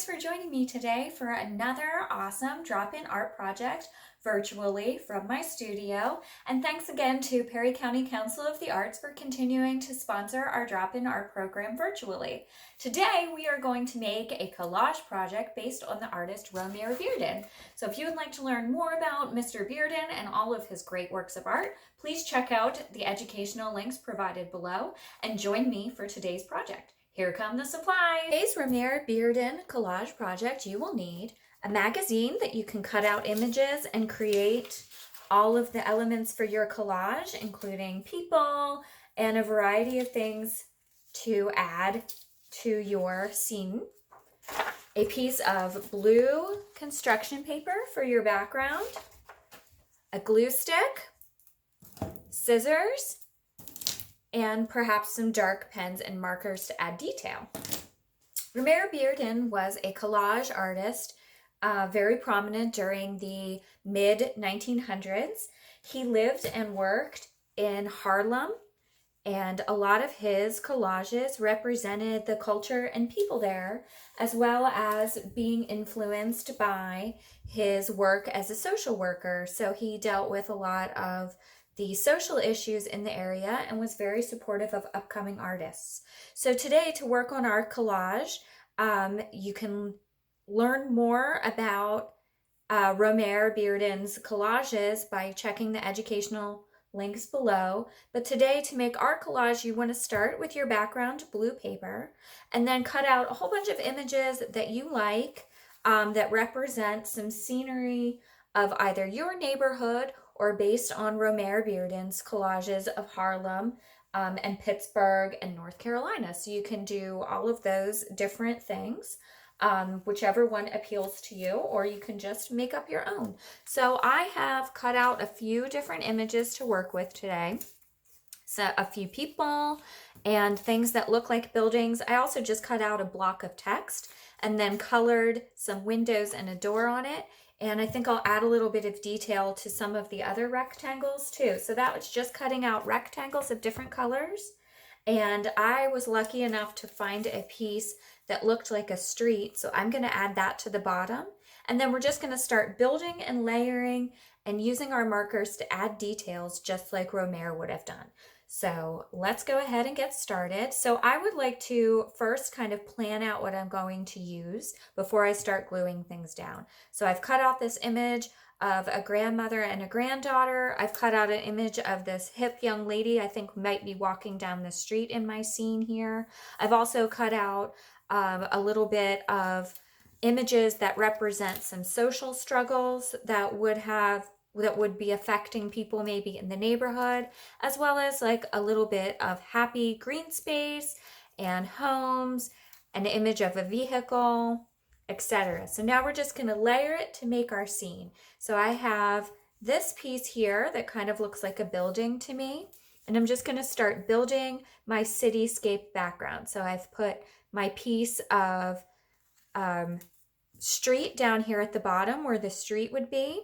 for joining me today for another awesome drop-in art project virtually from my studio. And thanks again to Perry County Council of the Arts for continuing to sponsor our drop-in art program virtually. Today we are going to make a collage project based on the artist Romare Bearden. So if you would like to learn more about Mr. Bearden and all of his great works of art, please check out the educational links provided below and join me for today's project. Here come the supplies. Today's Romare Bearden collage project, you will need a magazine that you can cut out images and create all of the elements for your collage, including people and a variety of things to add to your scene. A piece of blue construction paper for your background, a glue stick, scissors, and perhaps some dark pens and markers to add detail. Romare Bearden was a collage artist, very prominent during the mid-1900s. He lived and worked in Harlem, and a lot of his collages represented the culture and people there, as well as being influenced by his work as a social worker. So he dealt with a lot of the social issues in the area and was very supportive of upcoming artists. So today, to work on our collage, you can learn more about Romare Bearden's collages by checking the educational links below. But today, to make our collage, you want to start with your background blue paper and then cut out a whole bunch of images that you like that represent some scenery of either your neighborhood or based on Romare Bearden's collages of Harlem and Pittsburgh and North Carolina. So you can do all of those different things, whichever one appeals to you, or you can just make up your own. So I have cut out a few different images to work with today. So a few people and things that look like buildings. I also just cut out a block of text and then colored some windows and a door on it. And I think I'll add a little bit of detail to some of the other rectangles too. So that was just cutting out rectangles of different colors. And I was lucky enough to find a piece that looked like a street. So I'm going to add that to the bottom. And then we're just going to start building and layering and using our markers to add details just like Romare would have done. So let's go ahead and get started. So I would like to first kind of plan out what I'm going to use before I start gluing things down. So I've cut out this image of a grandmother and a granddaughter. I've cut out an image of this hip young lady I think might be walking down the street in my scene here. I've also cut out a little bit of images that represent some social struggles that would be affecting people maybe in the neighborhood, as well as like a little bit of happy green space and homes, an image of a vehicle, etc. So now we're just going to layer it to make our scene. So I have this piece here that kind of looks like a building to me, and I'm just going to start building my cityscape background. So I've put my piece of street down here at the bottom where the street would be.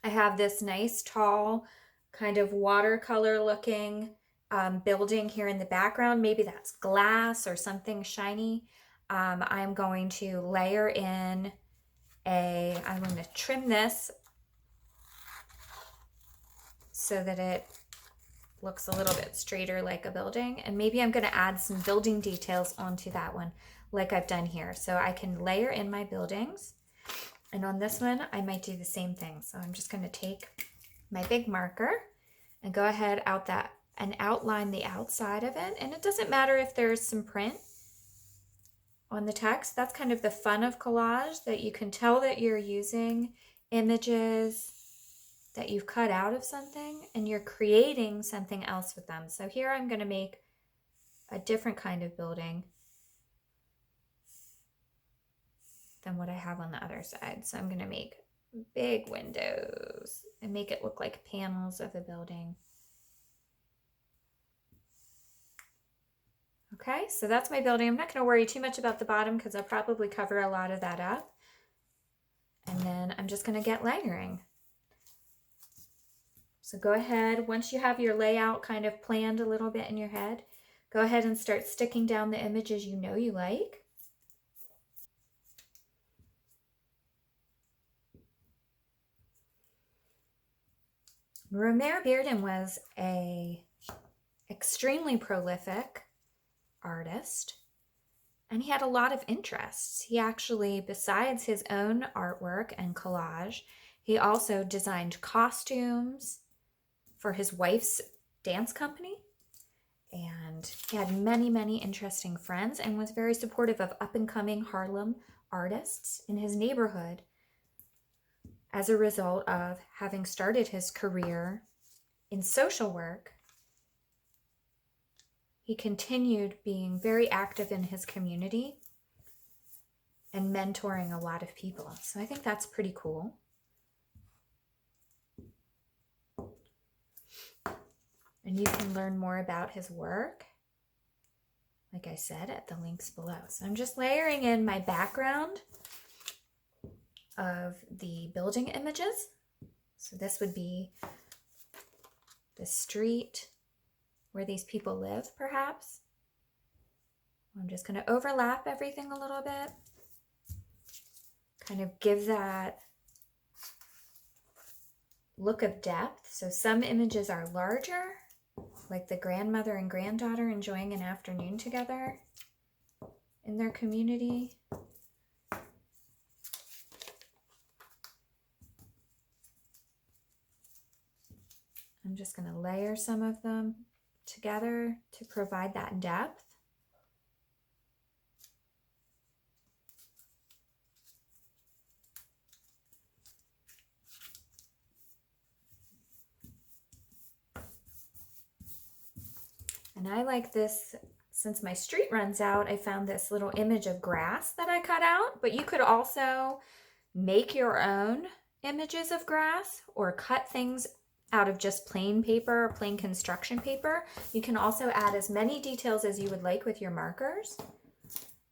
I have this nice tall kind of watercolor looking building here in the background. Maybe that's glass or something shiny. I'm going to layer in I'm going to trim this so that it looks a little bit straighter like a building. And maybe I'm going to add some building details onto that one like I've done here. So I can layer in my buildings. And on this one, I might do the same thing. So I'm just going to take my big marker and go ahead and outline the outside of it. And it doesn't matter if there's some print on the text. That's kind of the fun of collage, that you can tell that you're using images that you've cut out of something and you're creating something else with them. So here I'm going to make a different kind of building than what I have on the other side. So I'm going to make big windows and make it look like panels of a building. Okay, so that's my building. I'm not going to worry too much about the bottom because I'll probably cover a lot of that up. And then I'm just going to get layering. So go ahead, once you have your layout kind of planned a little bit in your head, go ahead and start sticking down the images you know you like. Romare Bearden was a extremely prolific artist, and he had a lot of interests. He actually, besides his own artwork and collage, he also designed costumes for his wife's dance company. And he had many, many interesting friends and was very supportive of up-and-coming Harlem artists in his neighborhood as a result of having started his career in social work. He continued being very active in his community and mentoring a lot of people. So I think that's pretty cool. And you can learn more about his work, like I said, at the links below. So I'm just layering in my background of the building images. So this would be the street where these people live, perhaps. I'm just going to overlap everything a little bit, kind of give that look of depth. So some images are larger, like the grandmother and granddaughter enjoying an afternoon together in their community. I'm just going to layer some of them together to provide that depth. And I like this, since my street runs out, I found this little image of grass that I cut out, but you could also make your own images of grass or cut things out of just plain paper or plain construction paper. You can also add as many details as you would like with your markers.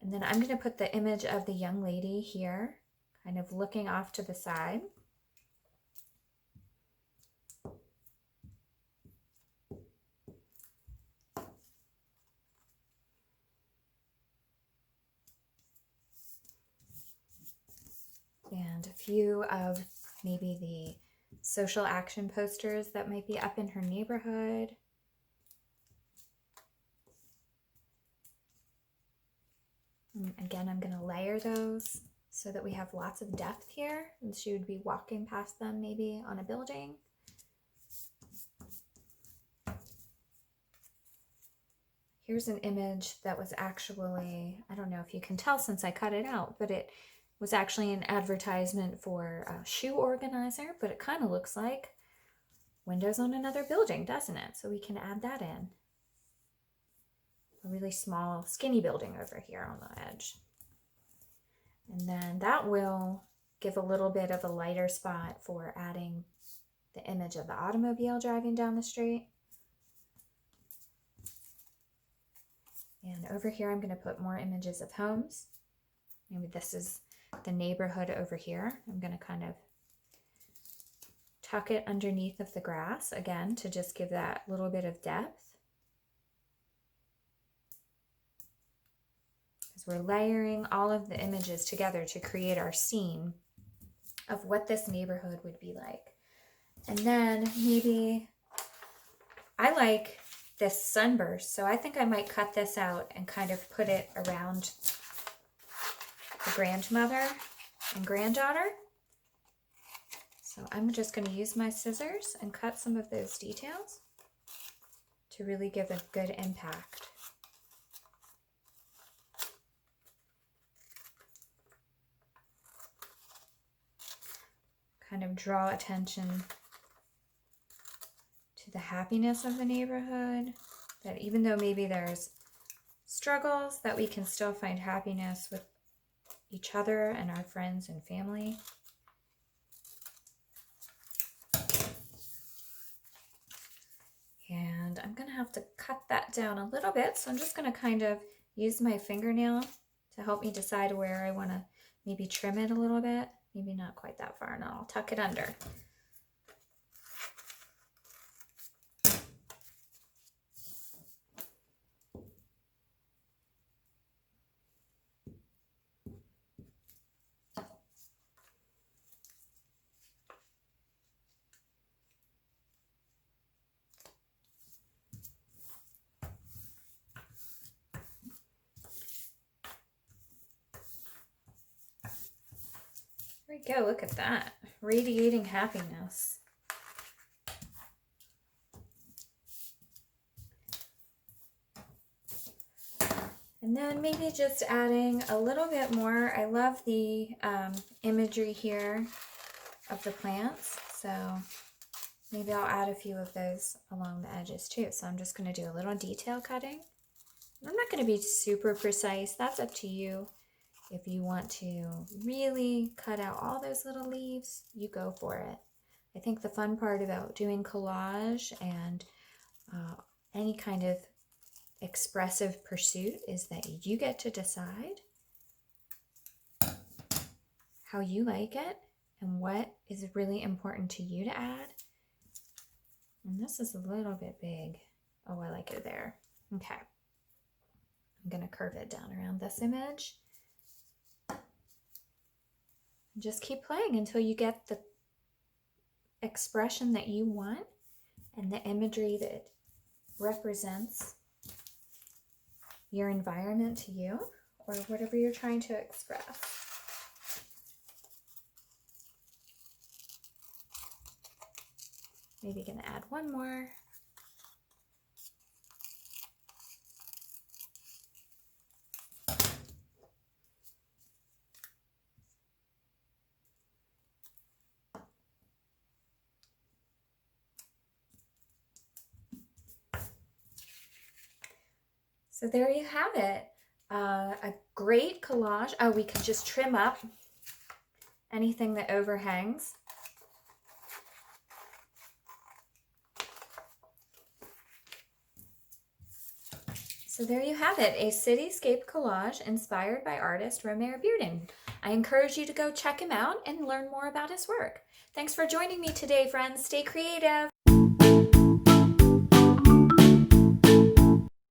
And then I'm going to put the image of the young lady here, kind of looking off to the side. And a few of maybe the social action posters that might be up in her neighborhood. And again, I'm going to layer those so that we have lots of depth here. And she would be walking past them maybe on a building. Here's an image that was actually, I don't know if you can tell since I cut it out, but it was actually an advertisement for a shoe organizer, but it kind of looks like windows on another building, doesn't it? So we can add that in. A really small, skinny building over here on the edge. And then that will give a little bit of a lighter spot for adding the image of the automobile driving down the street. And over here, I'm going to put more images of homes. Maybe this is the neighborhood over here. I'm going to kind of tuck it underneath of the grass again to just give that little bit of depth. Because we're layering all of the images together to create our scene of what this neighborhood would be like. And then maybe I like this sunburst, so I think I might cut this out and kind of put it around the grandmother and granddaughter. So I'm just going to use my scissors and cut some of those details to really give a good impact. Kind of draw attention to the happiness of the neighborhood, that even though maybe there's struggles, that we can still find happiness with each other and our friends and family. And I'm going to have to cut that down a little bit, so I'm just going to kind of use my fingernail to help me decide where I want to maybe trim it a little bit. Maybe not quite that far, and I'll tuck it under. There we go, look at that. Radiating happiness. And then maybe just adding a little bit more. I love the imagery here of the plants, so maybe I'll add a few of those along the edges too. So I'm just going to do a little detail cutting. I'm not going to be super precise. That's up to you. If you want to really cut out all those little leaves, you go for it. I think the fun part about doing collage and any kind of expressive pursuit is that you get to decide how you like it and what is really important to you to add. And this is a little bit big. Oh, I like it there. Okay. I'm going to curve it down around this image. And just keep playing until you get the expression that you want and the imagery that represents your environment to you, or whatever you're trying to express. Maybe gonna add one more. So there you have it. A great collage. Oh, we could just trim up anything that overhangs. So there you have it, a cityscape collage inspired by artist Romare Bearden. I encourage you to go check him out and learn more about his work. Thanks for joining me today, friends. Stay creative.